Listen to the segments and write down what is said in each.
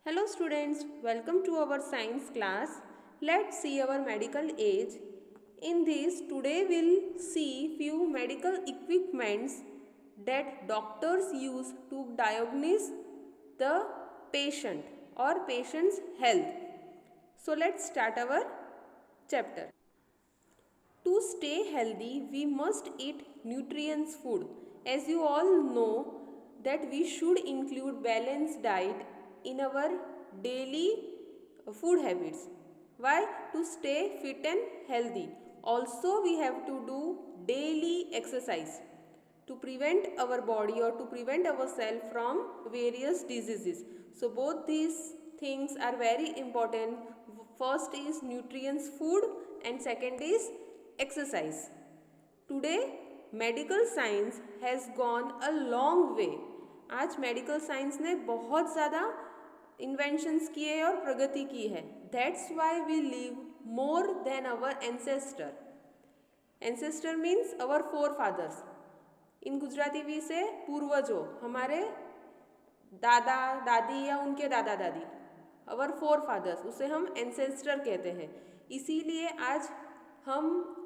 Hello students, welcome to our science class. Let's see our medical age. In this, today we'll see few medical equipments that doctors use to diagnose the patient or patient's health. So let's start our chapter. To stay healthy, we must eat nutritious food. As you all know that we should include balanced diet in our daily food habits. Why? To stay fit and healthy. Also, we have to do daily exercise to prevent our body or to prevent ourselves from various diseases. So both these things are very important. First is nutritious food and second is exercise. Today medical science has gone a long way. आज medical science ने बहुत ज़्यादा inventions किए और प्रगति की है. That's why we live more than our ancestor. Ancestor means our forefathers. In Gujarati we say पूर्वजों, हमारे दादा दादी या उनके दादा दादी, आवर फोर फादर्स, उसे हम एंसेस्टर कहते हैं. इसीलिए आज हम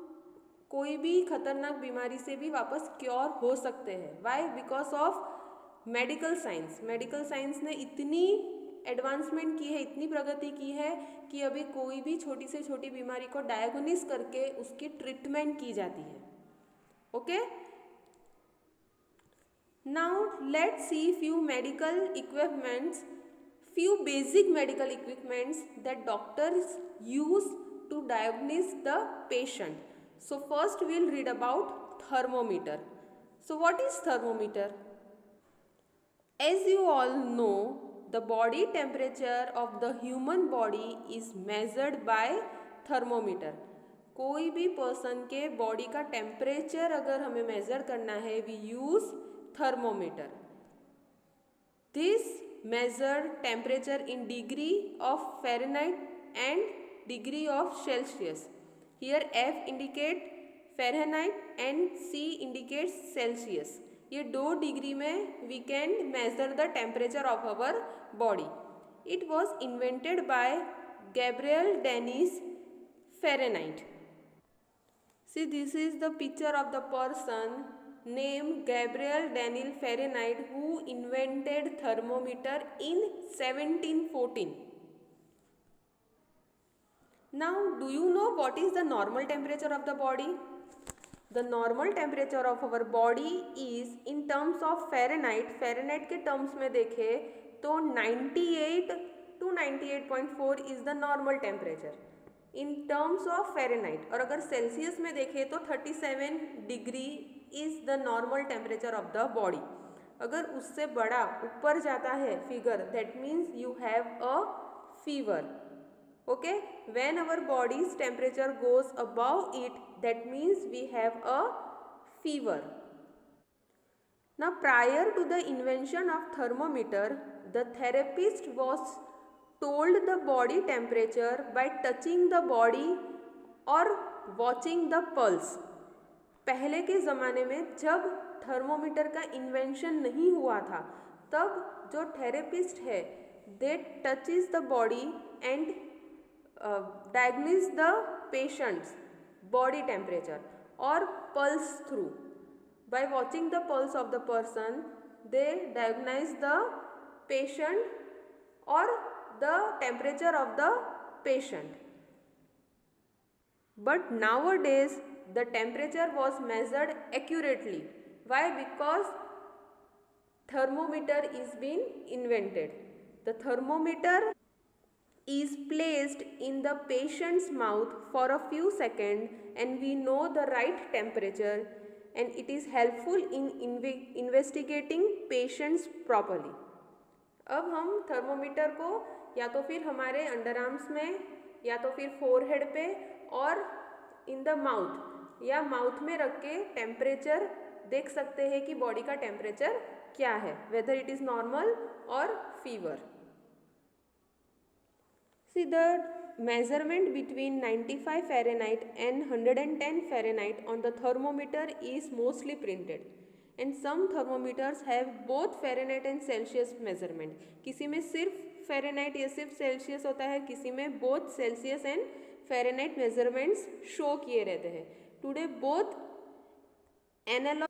कोई भी खतरनाक बीमारी से भी वापस क्योर हो सकते हैं. Why? Because of medical science. Medical science ने इतनी एडवांसमेंट की है, इतनी प्रगति की है कि अभी कोई भी छोटी से छोटी बीमारी को डायग्नोसिस करके उसकी ट्रीटमेंट की जाती है. Okay, now let's see few medical equipments, few basic medical equipments that doctors use to diagnose the patient. So first we'll read about thermometer. So what is thermometer? As you all know, the body temperature of the human body is measured by thermometer. कोई भी person के body का temperature अगर हमें measure करना है, we use thermometer. This measure temperature in degree of Fahrenheit and degree of Celsius. Here F indicate Fahrenheit and C indicates Celsius. ये 2 degree में we can measure the temperature of our body. It was invented by Gabriel Denis Fahrenheit. See, this is the picture of the person named Gabriel Daniel Fahrenheit who invented thermometer in 1714. Now, do you know what is the normal temperature of the body? The normal temperature of our body is in terms of Fahrenheit. Fahrenheit के terms में देखें तो 98 to 98.4 is the normal temperature in terms of Fahrenheit. और अगर Celsius में देखें तो 37 degree is the normal temperature of the body. अगर उससे बड़ा ऊपर जाता है figure, that means you have a fever. Okay, when our body's temperature goes above it, that means we have a fever. Now, prior to the invention of thermometer, the therapist was told the body temperature by touching the body or watching the pulse. पहले के ज़माने में जब thermometer का invention नहीं हुआ था, तब जो थेरेपिस्ट है they touches the body and diagnose the patients body temperature और pulse through. By watching the pulse of the person they diagnose the patient और the temperature of the patient. But nowadays the temperature was measured accurately. Why? Because thermometer is been invented. The thermometer is placed in the patient's mouth for a few seconds and we know the right temperature, and it is helpful in investigating patients properly. अब हम thermometer को या तो फिर हमारे under arms में या तो फिर फोरहेड पे और इन द माउथ या माउथ में रख के टेम्परेचर देख सकते हैं कि बॉडी का टेम्परेचर क्या है, वेदर इट इज़ नॉर्मल और fever. See the measurement between 95 Fahrenheit and 110 Fahrenheit on the thermometer is mostly printed. And some thermometers have both Fahrenheit and Celsius measurement. किसी में सिर्फ फ़ारेनहाइट या सिर्फ सेल्सियस होता है, किसी में both Celsius and Fahrenheit measurements show किए रहते हैं। Today both analogue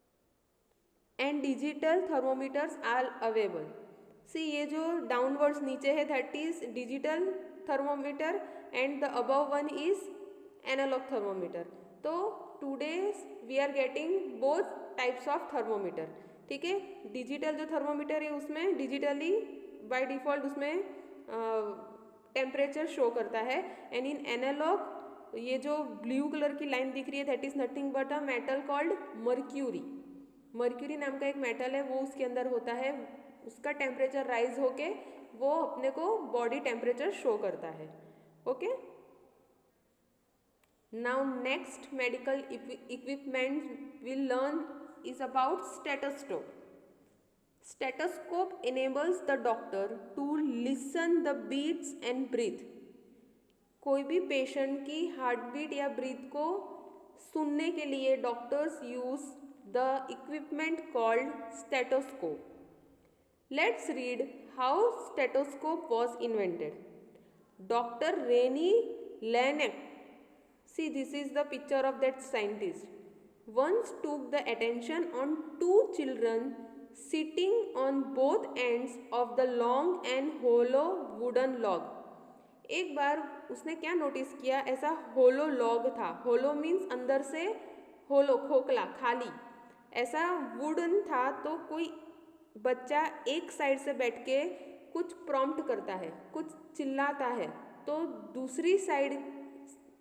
and digital thermometers are available. See ये जो डाउनवर्ड्स नीचे है that is digital thermometer and the above one is analogue thermometer. तो today we are getting both types of thermometer. ठीक है, डिजिटल जो थर्मोमीटर है उसमें डिजिटली बाय डिफ़ॉल्ट उसमें टेम्परेचर शो करता है, एंड इन एनालॉग ये जो ब्लू कलर की लाइन दिख रही है that is nothing but a metal called mercury. Mercury नाम का एक मेटल है, वो उसके अंदर होता है, उसका टेम्परेचर राइज होके वो अपने को बॉडी टेम्परेचर शो करता है। Okay, now next medical equipment will learn is about stethoscope. Stethoscope enables the doctor to listen the beats and breathe। कोई भी पेशेंट की हार्ट बीट या ब्रीथ को सुनने के लिए doctors use the equipment called stethoscope. Let's read how stethoscope was invented. Doctor Rene Laennec, see this is the picture of that scientist, once took the attention on two children sitting on both ends of the long and hollow wooden log। एक बार उसने क्या notice किया, ऐसा होलो log था, होलो means अंदर से होलो खोखला खाली, ऐसा वुडन था। तो कोई बच्चा एक साइड से बैठ के कुछ प्रॉम्प्ट करता है, कुछ चिल्लाता है, तो दूसरी साइड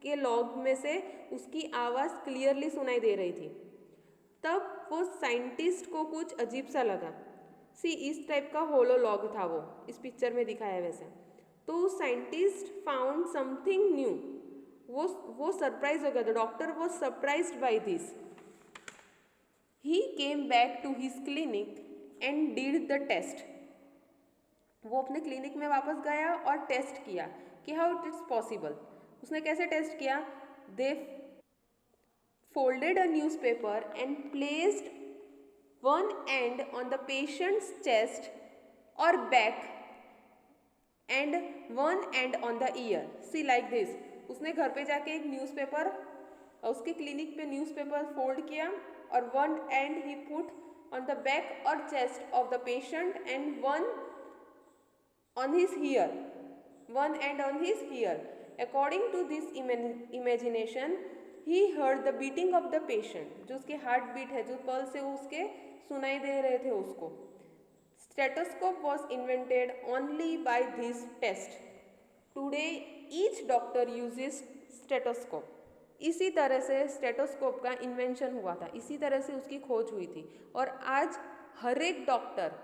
के लॉग में से उसकी आवाज़ क्लियरली सुनाई दे रही थी। तब वो साइंटिस्ट को कुछ अजीब सा लगा। सी इस टाइप का होलो लॉग था वो, इस पिक्चर में दिखाया है वैसे। तो साइंटिस्ट फाउंड समथिंग न्यू, वो सरप्राइज हो गया। The doctor was surprised by this. He came back to his clinic and did the test. वो अपने क्लिनिक में वापस गया और टेस्ट किया कि हाउ इट इज़ पॉसिबल। उसने कैसे टेस्ट किया, दे folded a newspaper and placed one end on the patient's chest or back and one end on the ear। See like this। उसने घर पे जाके एक न्यूज़पेपर, उसके क्लिनिक पे न्यूज़पेपर फोल्ड किया और one end he put on the back और chest of the patient and one on his ear, one end on his ear. According to this imagination he heard the beating of the patient. जो उसके heart beat है, जो pulse है, उसके सुनाई दे रहे थे उसको। Stethoscope was invented only by this test. Today each doctor uses stethoscope. इसी तरह से स्टेथोस्कोप का इन्वेंशन हुआ था, इसी तरह से उसकी खोज हुई थी, और आज हर एक doctor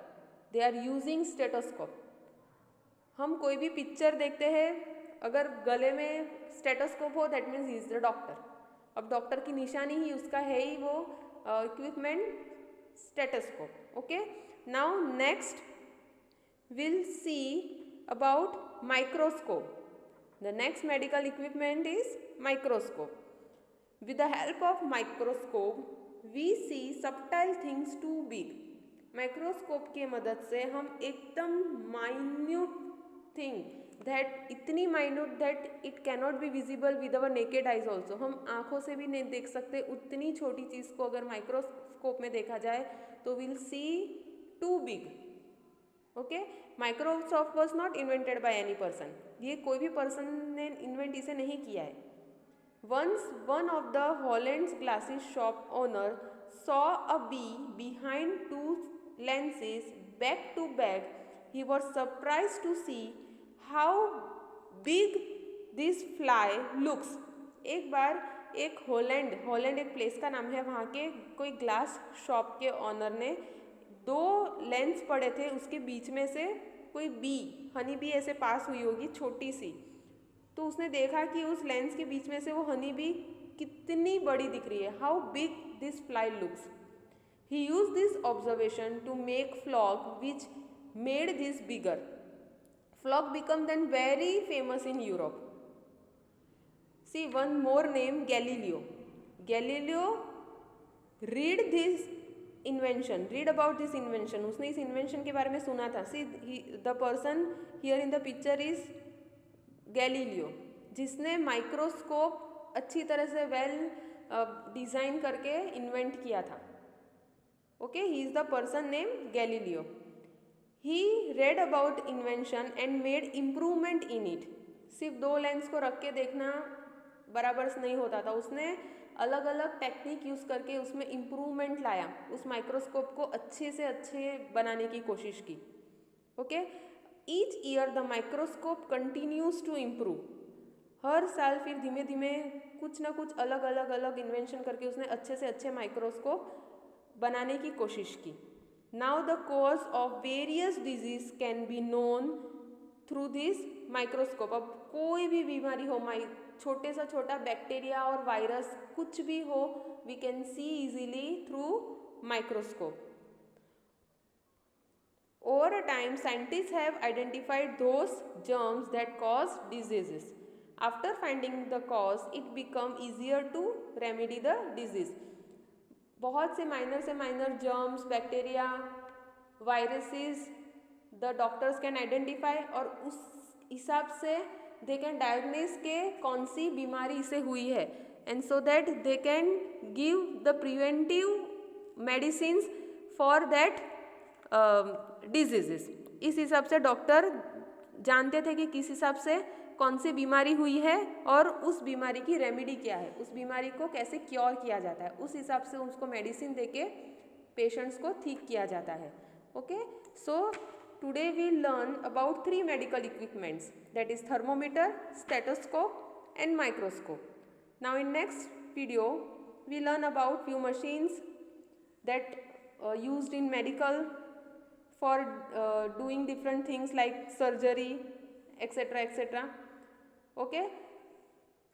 they are using stethoscope. हम कोई भी पिक्चर देखते हैं, अगर गले में स्टेथोस्कोप हो that means he is the doctor. अब डॉक्टर की निशानी ही उसका है ही वो equipment stethoscope. Okay, now next will see about microscope. The next medical equipment is microscope. With the help of microscope we see subtle things too big. Microscope की मदद से हम एकदम माइन्यूट थिंग दैट, इतनी minute that it cannot be visible with our naked eyes also, हम आँखों से भी नहीं देख सकते, उतनी छोटी चीज़ को अगर माइक्रोस्कोप में देखा जाए तो will see too big. Okay, microscope was not invented by any person. ये कोई भी पर्सन ने इन्वेंट इसे नहीं किया है। Once one of the Holland's glasses shop owner saw a bee behind two lenses back to back। He was surprised to see how big this fly looks। एक बार एक हॉलैंड एक प्लेस का नाम है, वहाँ के कोई ग्लास शॉप के ऑनर ने दो लेंस पड़े थे, उसके बीच में से कोई बी, हनी बी ऐसे पास हुई होगी छोटी सी, तो उसने देखा कि उस लेंस के बीच में से वो हनी बी कितनी बड़ी दिख रही है, how big this fly looks. He used this observation to make flock which made this bigger। Flock became then very famous in Europe। See one more name, Galileo। Galileo read this invention, read about this invention, उसने इस invention के बारे में सुना था. See the person here in the picture is Galileo, जिसने microscope अच्छी तरह से वेल डिज़ाइन करके इन्वेंट किया था. Okay, he is the person name Galileo. He read about invention and made improvement in it. सिर्फ दो लेंस को रख के देखना बराबर से नहीं होता था, उसने अलग अलग टेक्निक यूज़ करके उसमें इम्प्रूवमेंट लाया, उस माइक्रोस्कोप को अच्छे से अच्छे बनाने की कोशिश की. Okay, each year the microscope continues to improve. हर साल फिर धीमे धीमे कुछ ना कुछ अलग अलग अलग इन्वेंशन करके उसने अच्छे से अच्छे माइक्रोस्कोप बनाने की कोशिश की. Now the cause of various disease can be known through this microscope. अब कोई भी बीमारी हो, छोटे सा छोटा बैक्टीरिया और वायरस कुछ भी हो, we can see easily through microscope. Over a time, scientists have identified those germs that cause diseases. After finding the cause, it become easier to remedy the disease. बहुत से minor germs, bacteria, viruses the doctors can identify, और उस हिसाब से they can diagnose के कौन सी बीमारी इसे हुई है, and so that they can give the preventive medicines for that diseases. इस हिसाब से डॉक्टर जानते थे कि किस हिसाब से कौन सी बीमारी हुई है और उस बीमारी की रेमेडी क्या है, उस बीमारी को कैसे क्योर किया जाता है, उस हिसाब से उसको मेडिसिन देके पेशेंट्स को ठीक किया जाता है. Okay, so today we learn about 3 medical equipments, that is thermometer, stethoscope and microscope. Now in next video we learn about few machines that used in medical for doing different things like surgery, etc., etc. Okay,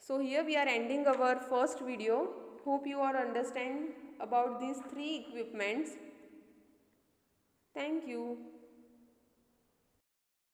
so here we are ending our first video. Hope you all understand about these 3 equipments. Thank you.